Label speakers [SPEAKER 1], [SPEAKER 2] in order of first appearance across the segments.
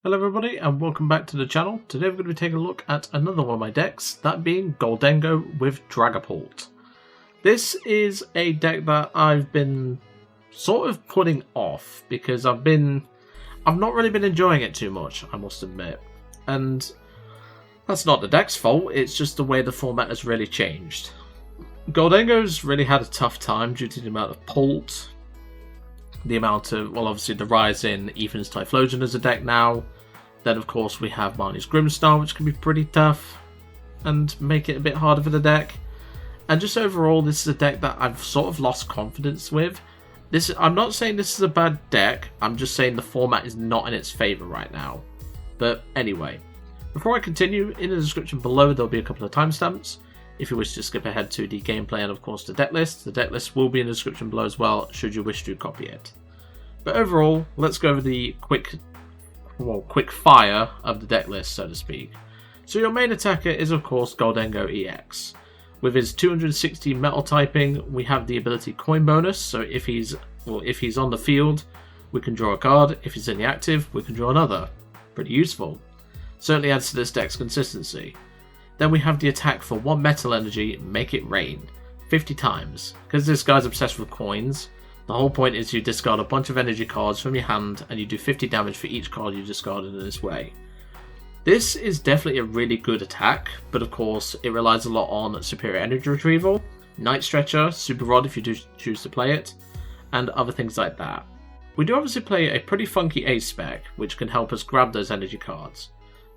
[SPEAKER 1] Hello everybody and welcome back to the channel. Today we're going to be taking a look at another one of my decks, that being Gholdengo with Dragapult. This is a deck that I've been sort of putting off because I've not really been enjoying it too much, I must admit. And that's not the deck's fault, it's just the way the format has really changed. Gholdengo's really had a tough time due to the amount of Pult, the amount of, well, obviously the rise in Ethan's Typhlosion as a deck now. Then, of course, we have Marnie's Grimstar, which can be pretty tough and make it a bit harder for the deck. And just overall, this is a deck that I've sort of lost confidence with. I'm not saying this is a bad deck, I'm just saying the format is not in its favour right now. But anyway, before I continue, in the description below there'll be a couple of timestamps. If you wish to skip ahead to the gameplay and of course the deck list will be in the description below as well, should you wish to copy it. But overall, let's go over the quick fire of the deck list, so to speak. So your main attacker is of course Gholdengo EX. With his 260 metal typing, we have the ability coin bonus, so if he's on the field, we can draw a card. If he's in the active, we can draw another. Pretty useful. Certainly adds to this deck's consistency. Then we have the attack for 1 metal energy, make it rain, 50 times. Because this guy's obsessed with coins, the whole point is you discard a bunch of energy cards from your hand and you do 50 damage for each card you discarded in this way. This is definitely a really good attack, but of course it relies a lot on superior energy retrieval, Night Stretcher, Super Rod if you do choose to play it, and other things like that. We do obviously play a pretty funky ace spec, which can help us grab those energy cards.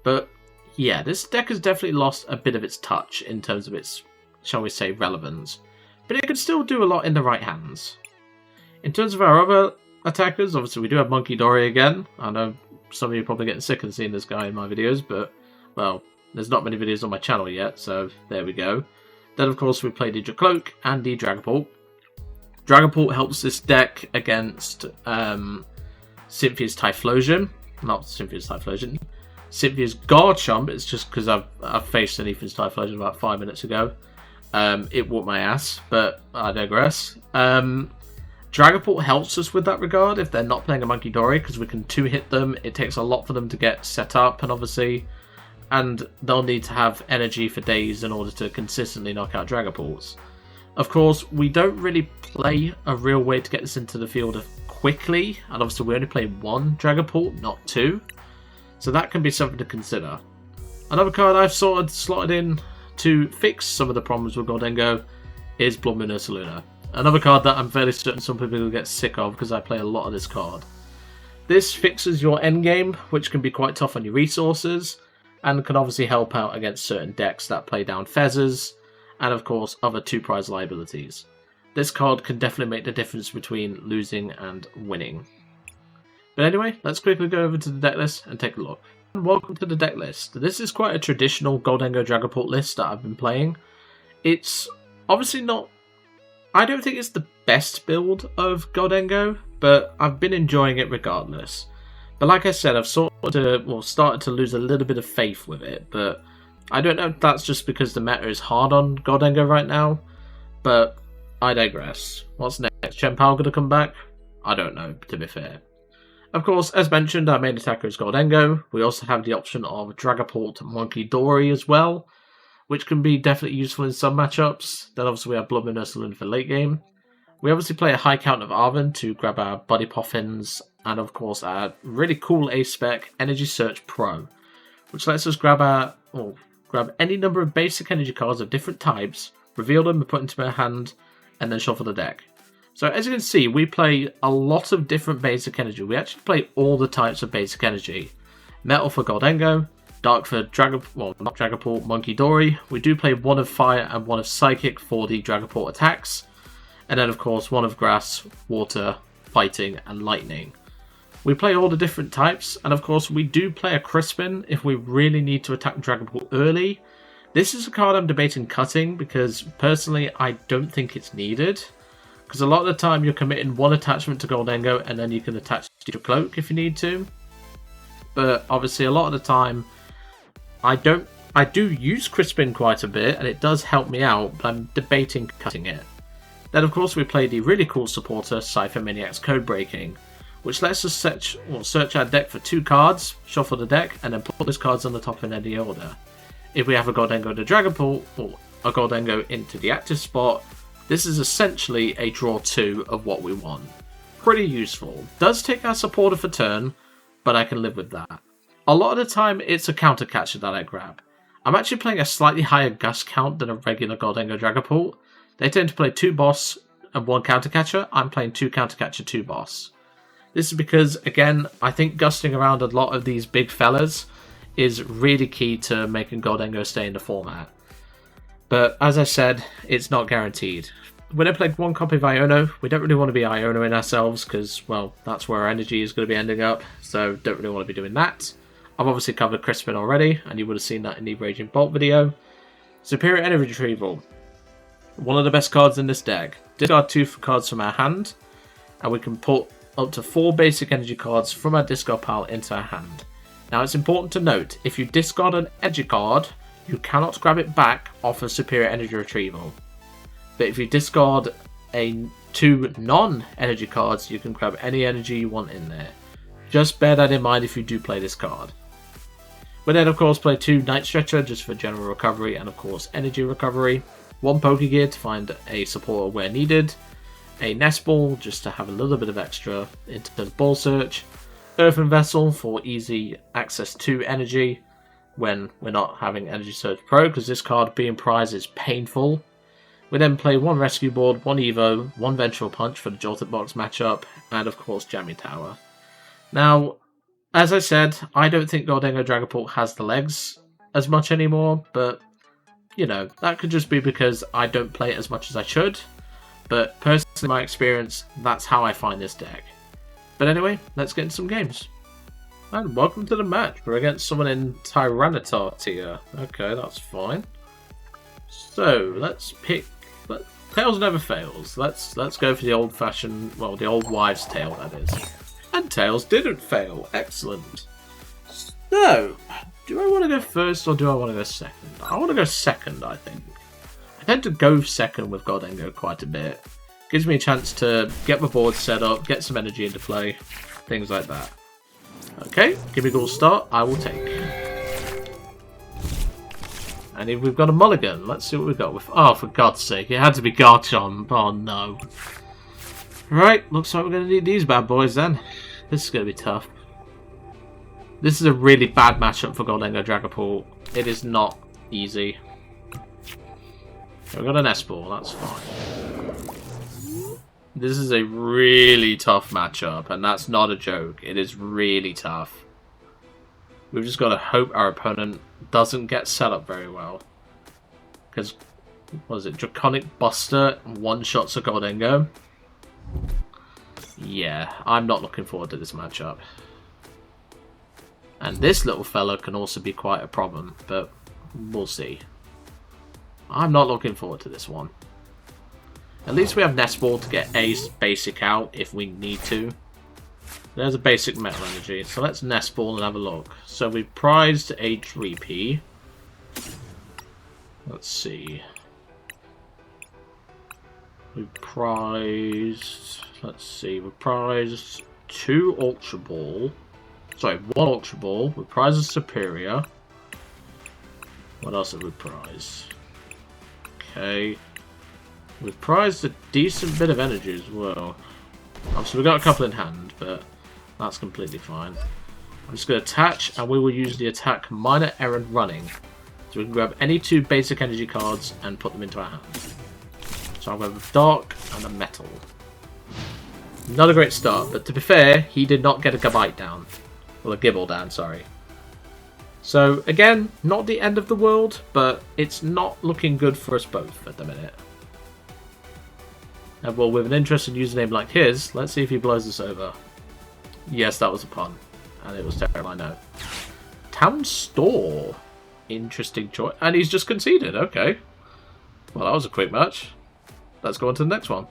[SPEAKER 1] But yeah, this deck has definitely lost a bit of its touch in terms of its, shall we say, relevance. But it could still do a lot in the right hands. In terms of our other attackers, obviously we do have Munkidori again. I know some of you are probably getting sick of seeing this guy in my videos, but, well, there's not many videos on my channel yet, so there we go. Then, of course, we play the Drakloak and the Dragapult. Dragapult helps this deck against Cynthia's Typhlosion. Not Cynthia's Typhlosion. Cynthia's Garchomp. It's just because I've faced an Ethan's Typhlosion about 5 minutes ago. It whooped my ass, but I digress. Dragapult helps us with that regard if they're not playing a Munkidori, because we can 2-hit them. It takes a lot for them to get set up, and they'll need to have energy for days in order to consistently knock out Dragapults. Of course, we don't really play a real way to get this into the field quickly, and obviously we only play 1 Dragapult, not 2. So that can be something to consider. Another card I've sort of slotted in to fix some of the problems with Gholdengo is Bloodmoon Ursaluna. Another card that I'm fairly certain some people will get sick of because I play a lot of this card. This fixes your endgame, which can be quite tough on your resources, and can obviously help out against certain decks that play down Fezzes, and of course other 2-prize liabilities. This card can definitely make the difference between losing and winning. But anyway, let's quickly go over to the deck list and take a look. And welcome to the deck list. This is quite a traditional Gholdengo Dragapult list that I've been playing. It's obviously not... I don't think it's the best build of Gholdengo, but I've been enjoying it regardless. But like I said, I've started to lose a little bit of faith with it, but I don't know if that's just because the meta is hard on Gholdengo right now, but I digress. What's next? Chen Pal gonna come back? I don't know, to be fair. Of course, as mentioned, our main attacker is Gholdengo. We also have the option of Dragapult Munkidori as well, which can be definitely useful in some matchups. Then obviously we have Bloodmoon Ursaluna for late game. We obviously play a high count of Arven to grab our Buddy Poffins, and of course our really cool ace spec Energy Search Pro, which lets us grab any number of basic energy cards of different types, reveal them and put into our hand, and then shuffle the deck. So as you can see, we play a lot of different basic energy. We actually play all the types of basic energy. Metal for Gholdengo, Dark for Dragapult, Munkidori. We do play 1 of Fire and 1 of Psychic for the Dragapult attacks. And then of course 1 of Grass, Water, Fighting and Lightning. We play all the different types, and of course we do play a Crispin if we really need to attack Dragapult early. This is a card I'm debating cutting because personally I don't think it's needed. Because a lot of the time you're committing 1 attachment to Gholdengo and then you can attach to your cloak if you need to. But obviously a lot of the time I do use Crispin quite a bit and it does help me out, but I'm debating cutting it. Then of course we play the really cool supporter Ciphermaniac's Codebreaking, which lets us search our deck for 2 cards, shuffle the deck, and then put those cards on the top in any order. If we have a Gholdengo Dragapult or a Gholdengo into the active spot, this is essentially a draw 2 of what we want. Pretty useful. Does take our supporter for turn, but I can live with that. A lot of the time it's a counter catcher that I grab. I'm actually playing a slightly higher gust count than a regular Gholdengo Dragapult. They tend to play 2 boss and 1 counter catcher. I'm playing 2 counter catcher, 2 boss. This is because, again, I think gusting around a lot of these big fellas is really key to making Gholdengo stay in the format. But as I said, it's not guaranteed. When I play 1 copy of Iono, we don't really want to be Ionoing ourselves because, well, that's where our energy is going to be ending up, so don't really want to be doing that. I've obviously covered Crispin already, and you would have seen that in the Raging Bolt video. Superior Energy Retrieval. One of the best cards in this deck. Discard 2 cards from our hand, and we can put up to 4 basic energy cards from our discard pile into our hand. Now it's important to note, if you discard an energy card, you cannot grab it back off of Superior Energy Retrieval. But if you discard 2 non-energy cards, you can grab any energy you want in there. Just bear that in mind if you do play this card. We then of course play 2 Night Stretcher just for general recovery and of course energy recovery. 1 Pokégear to find a supporter where needed. A Nest Ball just to have a little bit of extra into the ball search. Earthen Vessel for easy access to energy when we're not having Energy Surge Pro, because this card being prized is painful. We then play 1 Rescue Board, 1 Evo, 1 Vengeful Punch for the Jolted Box matchup, and of course Jamming Tower. Now, as I said, I don't think Gholdengo Dragapult has the legs as much anymore, but, you know, that could just be because I don't play it as much as I should. But personally, in my experience, that's how I find this deck. But anyway, let's get into some games. And welcome to the match. We're against someone in Tyranitar tier. Okay, that's fine. So, let's pick... Tails never fails. Let's go for the old-fashioned... Well, the old wives' tale, that is. And Tails didn't fail. Excellent. So, do I want to go first or do I want to go second? I want to go second, I think. I tend to go second with Gholdengo quite a bit. Gives me a chance to get my board set up, get some energy into play, things like that. Okay, Gimmighoul start, I will take. And if we've got a mulligan, let's see what we've got with... Oh, for God's sake, it had to be Garchomp. Oh, no. Right, looks like we're going to need these bad boys then. This is going to be tough. This is a really bad matchup for Gholdengo Dragapult. It is not easy. We've got an Nest Ball, that's fine. This is a really tough matchup, and that's not a joke. It is really tough. We've just got to hope our opponent doesn't get set up very well. Because, what is it, Draconic Buster one-shots a Gholdengo? Yeah, I'm not looking forward to this matchup. And this little fella can also be quite a problem, but we'll see. I'm not looking forward to this one. At least we have Nest Ball to get a basic out if we need to. There's a basic Metal Energy, so let's Nest Ball and have a look. So we prized a Dreepy. Let's see. We prized... Let's see, we prized 2 Ultra Ball. Sorry, 1 Ultra Ball. We prized a Superior. What else have we prized? Okay. We've prized a decent bit of energy as well. Obviously, we've got a couple in hand, but that's completely fine. I'm just going to attach, and we will use the attack Minor Errand Running. So we can grab any 2 basic energy cards and put them into our hand. So I'll go with Dark and a Metal. Not a great start, but to be fair, he did not get a Gabite down. Well, a Gibble down, sorry. So, again, not the end of the world, but it's not looking good for us both at the minute. And well, with an interesting username like his, let's see if he blows us over. Yes, that was a pun. And it was terrible, I know. Town Store. Interesting choice. And he's just conceded, okay. Well, that was a quick match. Let's go on to the next one.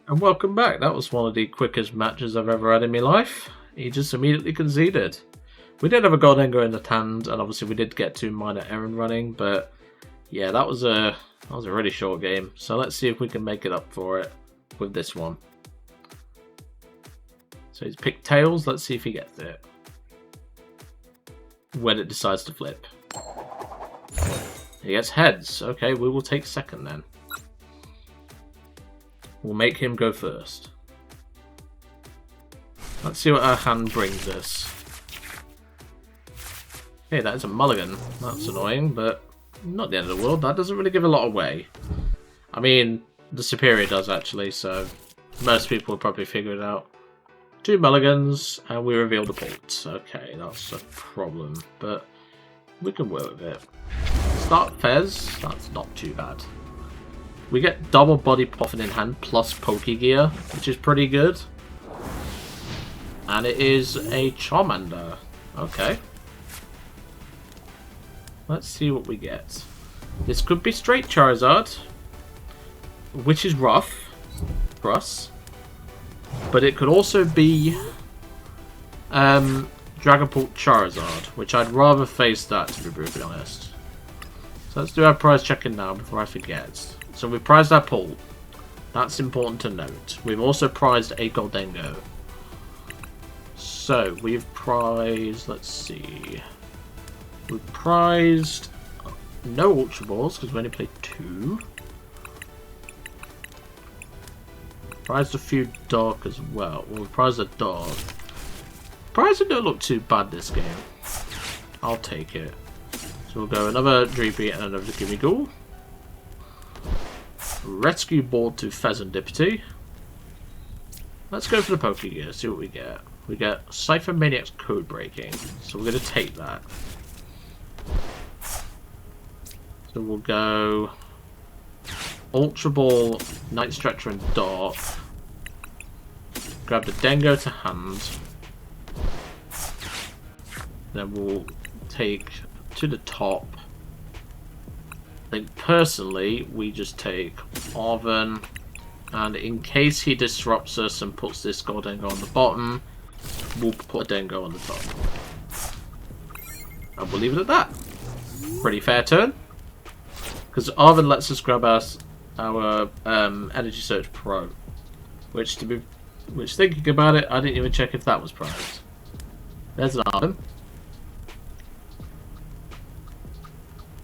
[SPEAKER 1] And welcome back. That was one of the quickest matches I've ever had in my life. He just immediately conceded. We did have a Gholdengo in the hand, and obviously we did get 2 Minor Errand Running, but yeah, that was a really short game. So let's see if we can make it up for it with this one. So he's picked tails. Let's see if he gets it. When it decides to flip. He gets heads. Okay, we will take second then. We'll make him go first. Let's see what our hand brings us. Okay, that is a mulligan. That's annoying, but not the end of the world. That doesn't really give a lot away. I mean, the superior does actually, so most people will probably figure it out. 2 mulligans, and we reveal the port. Okay, that's a problem, but we can work with it. Start Fez, that's not too bad. We get double Body Poffin in hand plus Pokégear, which is pretty good. And it is a Charmander. Okay. Let's see what we get. This could be straight Charizard, which is rough for us. But it could also be Dragapult Charizard, which I'd rather face that, to be brutally honest. So let's do our prize check-in now before I forget. So we've prized our pull. That's important to note. We've also prized a Gholdengo. So we've prized, let's see. We've prized no Ultra Balls because we only played 2. Prized a few Dark as well. Well, we prized a Dark. Prizes don't look too bad this game. I'll take it. So we'll go another Dreepy and another Gimmighoul. Rescue board to Fezandipiti. Let's go for the Pokégear, see what we get. We get Ciphermaniac's Codebreaking, so we're going to take that. So we'll go Ultra Ball, Night Stretcher and Dart. Grab the Dengo to hand. Then we'll take to the top. I think personally we just take Arven, and in case he disrupts us and puts this Gholdengo on the bottom, we'll put a Dengo on the top. And we'll leave it at that. Pretty fair turn. Because Arven lets us grab our Energy Search Pro. Which thinking about it, I didn't even check if that was prized. There's an Arven.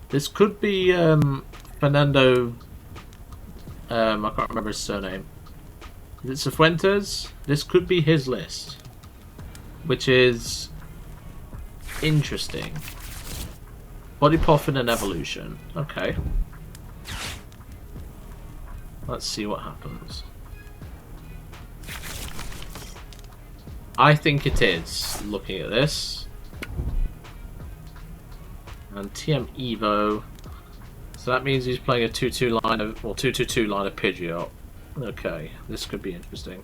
[SPEAKER 1] This could be Fernando. I can't remember his surname. Is it Cifuentes? This could be his list, which is interesting. Body Poffin and Evolution. Okay. Let's see what happens. I think it is, looking at this. And TM Evo. So that means he's playing a 2-2 line of, well, 2-2-2 line of Pidgeot. Okay, this could be interesting.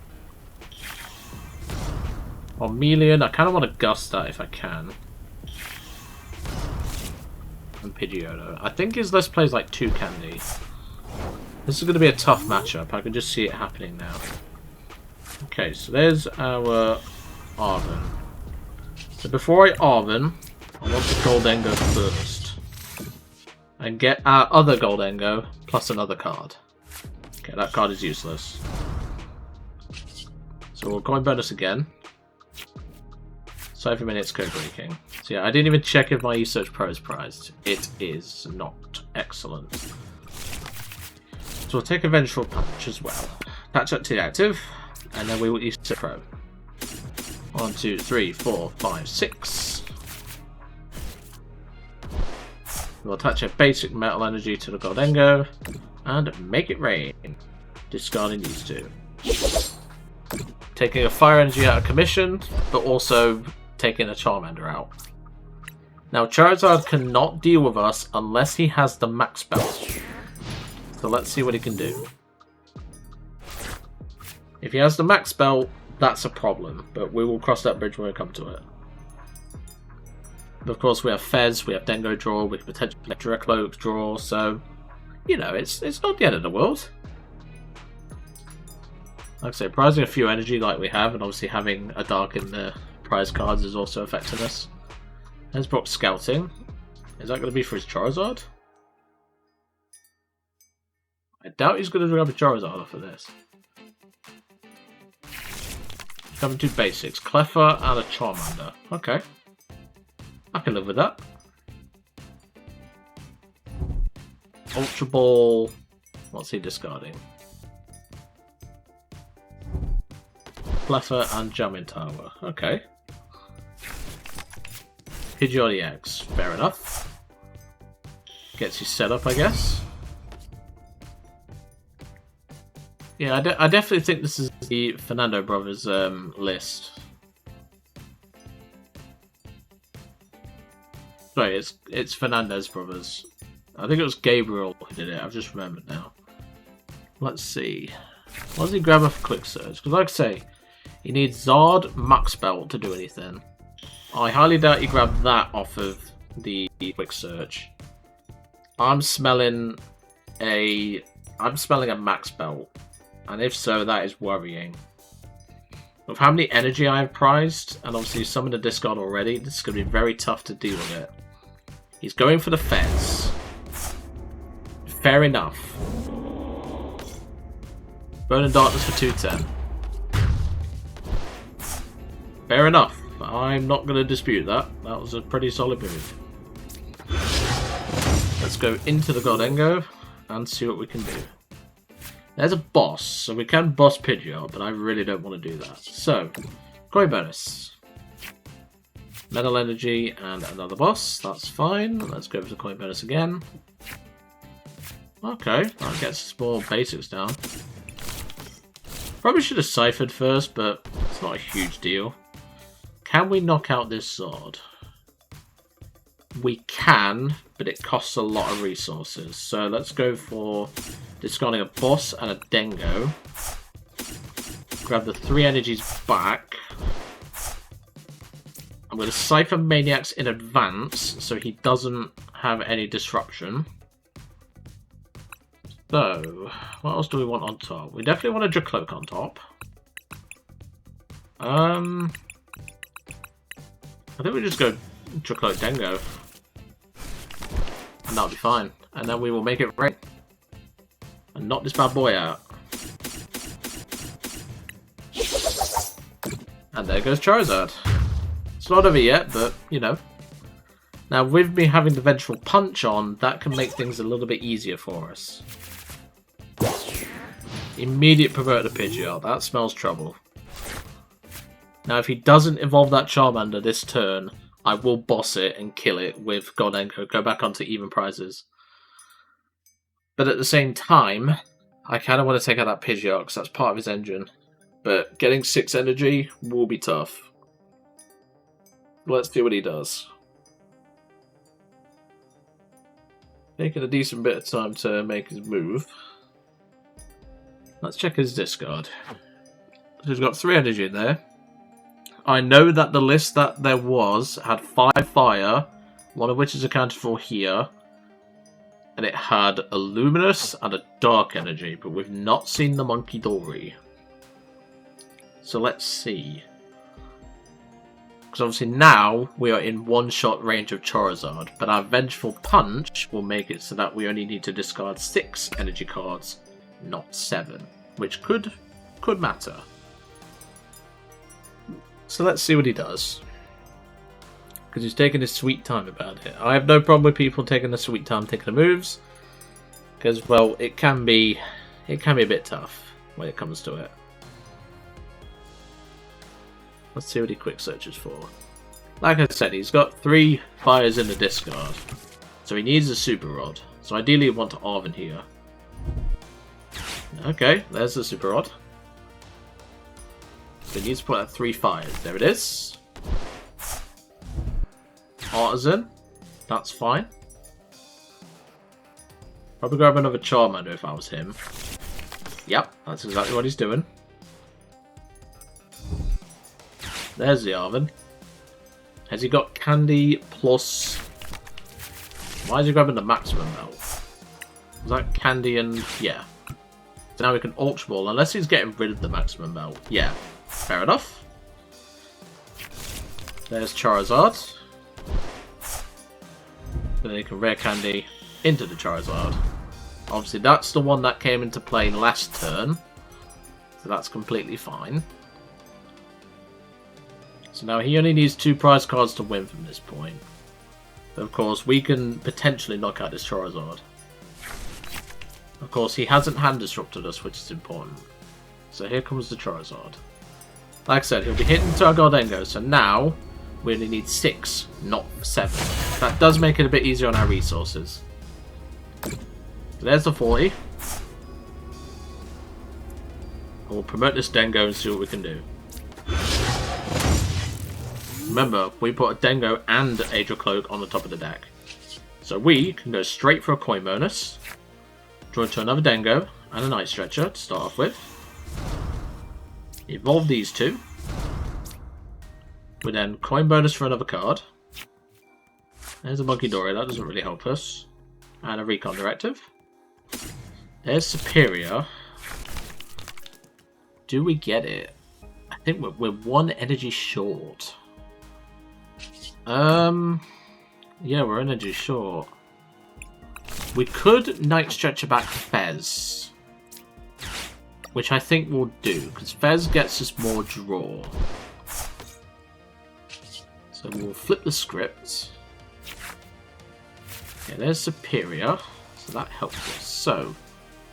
[SPEAKER 1] Melian, I kind of want to gust that if I can. And Pidgeotto. I think his list plays like 2 Candy. This is going to be a tough matchup. I can just see it happening now. Okay, so there's our Arven. So before I Arven, I want the Gholdengo first. And get our other Gholdengo plus another card. Okay, that card is useless. So we'll coin bonus again. Ciphermaniac's Codebreaking. So yeah, I didn't even check if my eSearch Pro is prized. It is not. Excellent. So we'll take a Vengeful Punch as well. Patch up to active, and then we will eSearch Pro. 1, 2, 3, 4, 5, 6. We'll attach a basic Metal Energy to the Gholdengo and make it rain. Discarding these 2. Taking a Fire Energy out of commission, but also taking a Charmander out. Now Charizard cannot deal with us unless he has the Max Belt. So let's see what he can do. If he has the Max Belt, that's a problem, but we will cross that bridge when we come to it. Of course, we have Fez, we have Dengo draw, we can potentially get Drakloak draw, so, you know, it's not the end of the world. Like I say, prizing a few energy like we have, and obviously having a Dark in the prize cards is also affecting us. There's Brock Scouting. Is that going to be for his Charizard? I doubt he's going to grab a Charizard off of this. Coming to basics. Cleffa and a Charmander. Okay. I can live with that. Ultra Ball. What's he discarding? Cleffa and Jamming Tower. Okay. Pidgeotty X. Fair enough. Gets you set up, I guess. Yeah, I definitely think this is the Fernando Brothers list. Sorry, it's Fernandez Brothers. I think it was Gabriel who did it. I've just remembered now. Let's see. What does he grab off Quick Search? Because like I say, he needs Zard, Max Belt to do anything. I highly doubt he grabbed that off of the Quick Search. I'm smelling a Max Belt. And if so, that is worrying. With how many energy I have prized, and obviously some of the discard already, this is going to be very tough to deal with it. He's going for the Fez. Fair enough. Burn and Darkness for 210. Fair enough. I'm not going to dispute that. That was a pretty solid move. Let's go into the Gholdengo and see what we can do. There's a boss, so we can boss Pidgeot, but I really don't want to do that. So, coin bonus. Metal Energy and another boss, that's fine. Let's go for the coin bonus again. Okay, that gets some more basics down. Probably should have ciphered first, but it's not a huge deal. Can we knock out this sword? We can, but it costs a lot of resources. So let's go for discarding a boss and a Dengo. Grab the 3 energies back. I'm going to Ciphermaniacs in advance so he doesn't have any disruption. So, what else do we want on top? We definitely want a Drakloak on top. I think we just go Drakloak Dengo. And that'll be fine. And then we will make it rain. And knock this bad boy out. And there goes Charizard. It's not over yet, but, you know. Now, with me having the Vengeful Punch on, that can make things a little bit easier for us. Immediate Pervert to Pidgeot. That smells trouble. Now, if he doesn't evolve that Charmander this turn, I will boss it and kill it with Gholdengo. Go back onto even prizes. But at the same time, I kind of want to take out that Pidgeot because that's part of his engine. But getting 6 energy will be tough. Let's see what he does. Taking a decent bit of time to make his move. Let's check his discard. So he's got 3 energy in there. I know that the list that there was had 5 fire, one of which is accounted for here. And it had a luminous and a dark energy, but we've not seen the Munkidori. So let's see. Because obviously now we are in one-shot range of Charizard, but our Vengeful Punch will make it so that we only need to discard 6 energy cards, not 7, which could matter. So let's see what he does. Because he's taking his sweet time about it. I have no problem with people taking the sweet time taking the moves. Because, well, it can be a bit tough when it comes to it. Let's see what he quick searches for. Like I said, he's got 3 fires in the discard. So he needs a Super Rod. So ideally you want to Arven here. Okay, there's the Super Rod. So he needs to put out 3 fires. There it is. Artisan. That's fine. Probably grab another Charmander if I was him. Yep, that's exactly what he's doing. There's the Arven. Has he got Candy plus... Why is he grabbing the maximum belt? Is that Candy and... yeah. So now we can Ultra Ball, unless he's getting rid of the maximum belt. Yeah, fair enough. There's Charizard. Then he can Rare Candy into the Charizard. Obviously that's the one that came into play last turn. So that's completely fine. So now he only needs 2 prize cards to win from this point. But of course, we can potentially knock out this Charizard. Of course, he hasn't hand disrupted us, which is important. So here comes the Charizard. Like I said, he'll be hitting to our Gholdengo, so now we only need 6, not 7. That does make it a bit easier on our resources. So there's the 40. We'll promote this Dengo and see what we can do. Remember, we put a Dengo and a Drakloak on the top of the deck. So we can go straight for a coin bonus. Draw into another Dengo and a Night Stretcher to start off with. Evolve these 2. We then coin bonus for another card. There's a Munkidori, that doesn't really help us. And a Recon Directive. There's Superior. Do we get it? I think we're 1 energy short. Yeah, we're energy short. We could Night Stretcher back Fez, which I think we'll do, because Fez gets us more draw. So we'll flip the script. Yeah, there's Superior, so that helps us. So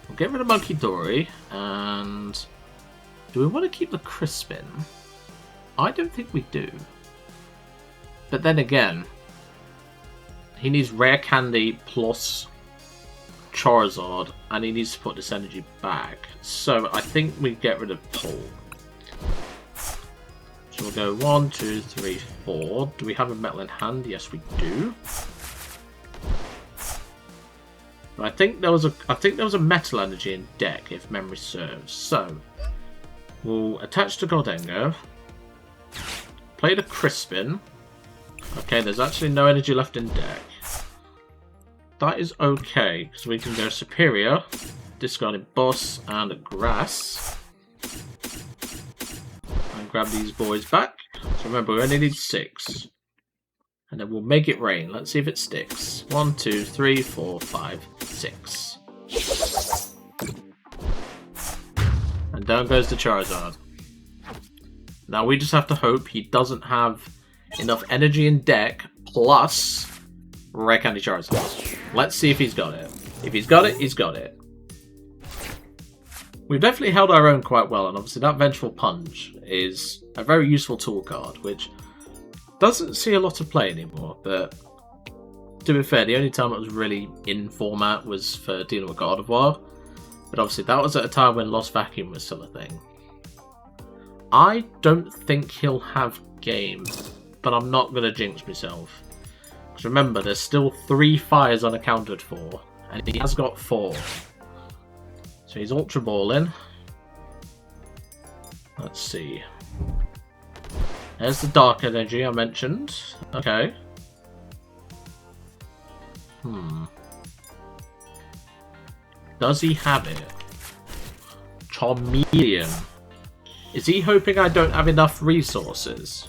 [SPEAKER 1] we'll get rid of Munkidori, and do we want to keep the Crispin? I don't think we do. But then again, he needs Rare Candy plus Charizard, and he needs to put this energy back. So I think we get rid of Pull. So we'll go 1, 2, 3, 4. Do we have a metal in hand? Yes, we do. But I think there was a metal energy in deck, if memory serves. So we'll attach to Gholdengo. Play the Crispin. Okay, there's actually no energy left in deck. That is okay, because we can go Superior, discarding Boss and a Grass. And grab these boys back. So remember, we only need 6. And then we'll make it rain. Let's see if it sticks. 1, 2, 3, 4, 5, 6. And down goes the Charizard. Now we just have to hope he doesn't have enough energy in deck plus Rare Candy Charizard. Let's see if he's got it. If he's got it, he's got it. We've definitely held our own quite well, and obviously that Vengeful Punch is a very useful tool card, which doesn't see a lot of play anymore, but to be fair, the only time it was really in format was for dealing with God of War, but obviously that was at a time when Lost Vacuum was still a thing. I don't think he'll have game, but I'm not going to jinx myself. Because remember, there's still 3 fires unaccounted for, and he has got 4. So he's Ultra Balling. Let's see. There's the Dark Energy I mentioned. Okay. Does he have it? Charmeleon. Is he hoping I don't have enough resources?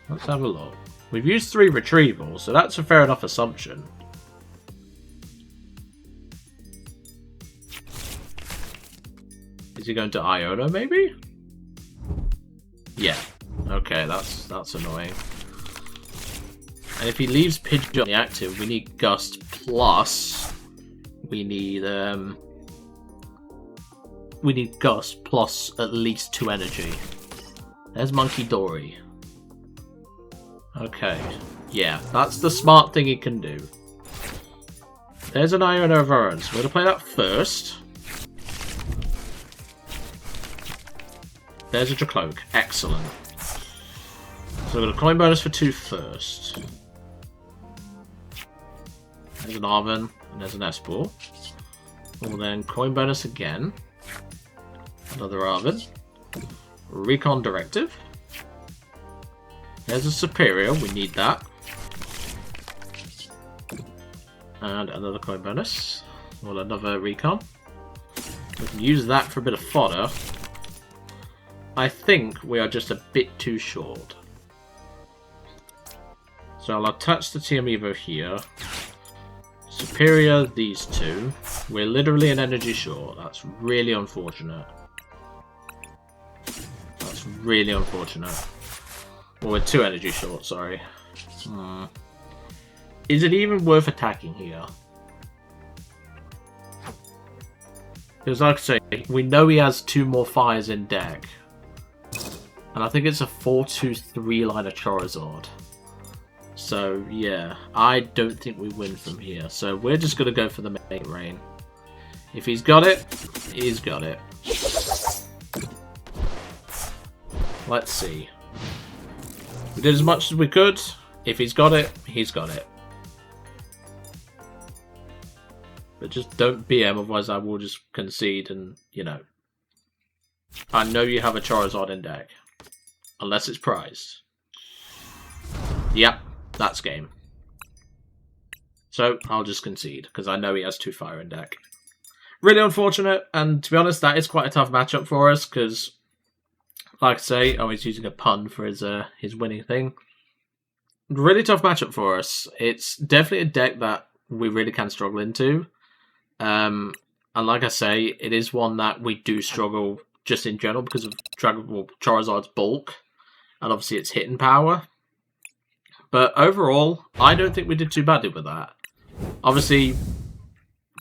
[SPEAKER 1] Let's have a look. We've used 3 Retrievals, so that's a fair enough assumption. Is he going to Iono, maybe? Yeah. Okay, that's annoying. And if he leaves Pidgeot on the active, we need Gust plus we need Gust plus at least 2 energy. There's Munkidori. Okay. Yeah, that's the smart thing he can do. There's an Iono of our own, so we're going to play that first. There's a Drakloak. Excellent. So we're going to coin bonus for 2 first. There's an Arven, and there's an Nest Ball. We'll then coin bonus again. Another Arven. Recon Directive. There's a Superior, we need that. And another coin bonus. Well, another Recon. We can use that for a bit of fodder. I think we are just a bit too short. So I'll attach the TM Evo here. Superior, these 2. We're literally an energy short. That's really unfortunate. That's really unfortunate. Well, we're 2 energy short, sorry. Is it even worth attacking here? Because like I say, we know he has 2 more fires in deck. And I think it's a 4-2-3 line of Charizard. So yeah, I don't think we win from here. So we're just going to go for the main rain. If he's got it, he's got it. Let's see. We did as much as we could. If he's got it, he's got it. But just don't BM, otherwise I will just concede and, you know. I know you have a Charizard in deck. Unless it's prized. Yep, that's game. So, I'll just concede, because I know he has 2 fire in deck. Really unfortunate, and to be honest, that is quite a tough matchup for us, because, like I say, oh, he's using a pun for his winning thing. Really tough matchup for us. It's definitely a deck that we really can struggle into. And like I say, it is one that we do struggle just in general because of Charizard's bulk. And obviously its hitting power. But overall, I don't think we did too badly with that. Obviously,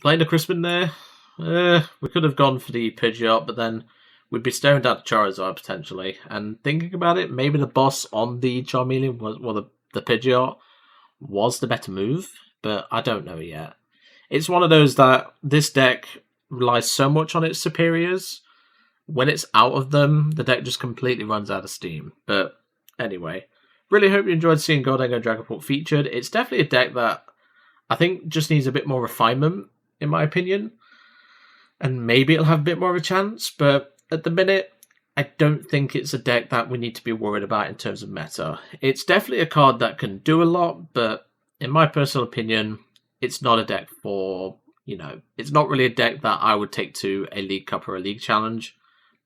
[SPEAKER 1] playing the Crispin there, we could have gone for the Pidgeot, but then we'd be staring down the Charizard potentially. And thinking about it, maybe the boss on the Charmeleon, the Pidgeot, was the better move, but I don't know yet. It's one of those that this deck relies so much on its superiors. When it's out of them, the deck just completely runs out of steam. But anyway, really hope you enjoyed seeing Gholdengo Dragapult featured. It's definitely a deck that I think just needs a bit more refinement, in my opinion. And maybe it'll have a bit more of a chance, but at the minute, I don't think it's a deck that we need to be worried about in terms of meta. It's definitely a card that can do a lot, but in my personal opinion, it's not a deck for, you know, it's not really a deck that I would take to a League Cup or a League Challenge.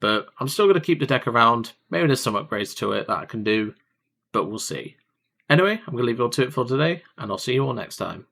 [SPEAKER 1] But I'm still going to keep the deck around. Maybe there's some upgrades to it that I can do, but we'll see. Anyway, I'm going to leave you all to it for today, and I'll see you all next time.